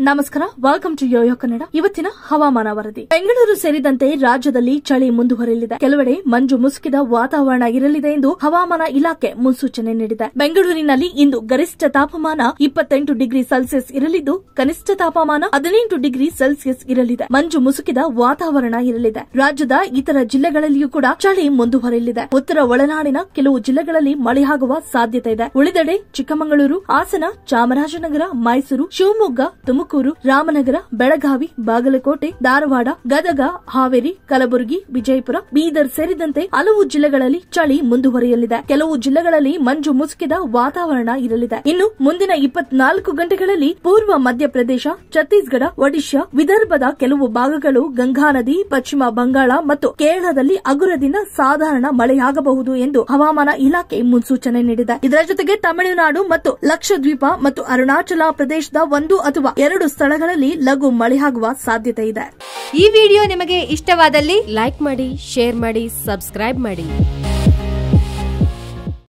ನಮಸ್ಕಾರ, welcome to Yoyo Kannada. ಇವತ್ತಿನ ಹವಾಮಾನ ವರದಿ. ಬೆಂಗಳೂರು ಸೇರಿದಂತೆ ರಾಜ್ಯದಲ್ಲಿ ಚಳಿ ಮುಂದುವರೆಯಲಿದೆ. ಕೆಲವೆಡೆ ಮಂಜು ಮುಸುಕಿದ ವಾತಾವರಣ ಇರಲಿದೆ ಎಂದು ಹವಾಮಾನ ಇಲಾಖೆ ಮುನ್ಸೂಚನೆ ನೀಡಿದೆ. ಬೆಂಗಳೂರಿನಲ್ಲಿ ಇಂದು ಗರಿಷ್ಠ ತಾಪಮಾನ 28 ಡಿಗ್ರಿ ಸೆಲ್ಸಿಯಸ್ ಇರಲಿದ್ದು, ಕನಿಷ್ಠ ತಾಪಮಾನ 18 ಡಿಗ್ರಿ ಸೆಲ್ಸಿಯಸ್ ಇರಲಿದೆ. ಮಂಜು ಮುಸುಕಿದ ವಾತಾವರಣ ಇರಲಿದೆ. ರಾಜ್ಯದ ಇತರ ಜಿಲ್ಲೆಗಳಲ್ಲಿಯೂ ಕೂಡ ಚಳಿ ಮುಂದುವರೆಯಲಿದೆ. ಉತ್ತರ ಒಳನಾಡಿನ ಕೆಲವು ಜಿಲ್ಲೆಗಳಲ್ಲಿ ಮಳೆಯಾಗುವ ಸಾಧ್ಯತೆ ಇದೆ. ಉಳಿದೆಡೆ ಚಿಕ್ಕಮಗಳೂರು, ಹಾಸನ, ಚಾಮರಾಜನಗರ, ಮೈಸೂರು, ಶಿವಮೊಗ್ಗ, ತುಮಕೂರು, ರಾಮನಗರ, ಬೆಳಗಾವಿ, ಬಾಗಲಕೋಟೆ, ಧಾರವಾಡ, ಗದಗ, ಹಾವೇರಿ, ಕಲಬುರಗಿ, ವಿಜಯಪುರ, ಬೀದರ್ ಸೇರಿದಂತೆ ಹಲವು ಜಿಲ್ಲೆಗಳಲ್ಲಿ ಚಳಿ ಮುಂದುವರಿಯಲಿದೆ. ಕೆಲವು ಜಿಲ್ಲೆಗಳಲ್ಲಿ ಮಂಜು ಮುಸುಕಿದ ವಾತಾವರಣ ಇರಲಿದೆ. ಇನ್ನು ಮುಂದಿನ 24 ಗಂಟೆಗಳಲ್ಲಿ ಪೂರ್ವ ಮಧ್ಯಪ್ರದೇಶ, ಛತ್ತೀಸ್ಗಢ, ಒಡಿಶಾ, ವಿದರ್ಭದ ಕೆಲವು ಭಾಗಗಳು, ಗಂಗಾ ನದಿ, ಪಶ್ಚಿಮ ಬಂಗಾಳ ಮತ್ತು ಕೇರಳದಲ್ಲಿ ಹಗುರದಿಂದ ಸಾಧಾರಣ ಮಳೆಯಾಗಬಹುದು ಎಂದು ಹವಾಮಾನ ಇಲಾಖೆ ಮುನ್ಸೂಚನೆ ನೀಡಿದೆ. ಇದರ ಜೊತೆಗೆ ತಮಿಳುನಾಡು ಮತ್ತು ಲಕ್ಷದ್ವೀಪ ಮತ್ತು ಅರುಣಾಚಲ ಪ್ರದೇಶದ 1 ಅಥವಾ 2 ಸ್ಥಳಗಳಲ್ಲಿ ಲಘು ಮಳೆಯಾಗುವ ಸಾಧ್ಯತೆ ಇದೆ. ಈ ವಿಡಿಯೋ ನಿಮಗೆ ಇಷ್ಟವಾದಲ್ಲಿ ಲೈಕ್ ಮಾಡಿ, ಶೇರ್ ಮಾಡಿ, ಸಬ್ಸ್ಕ್ರೈಬ್ ಮಾಡಿ.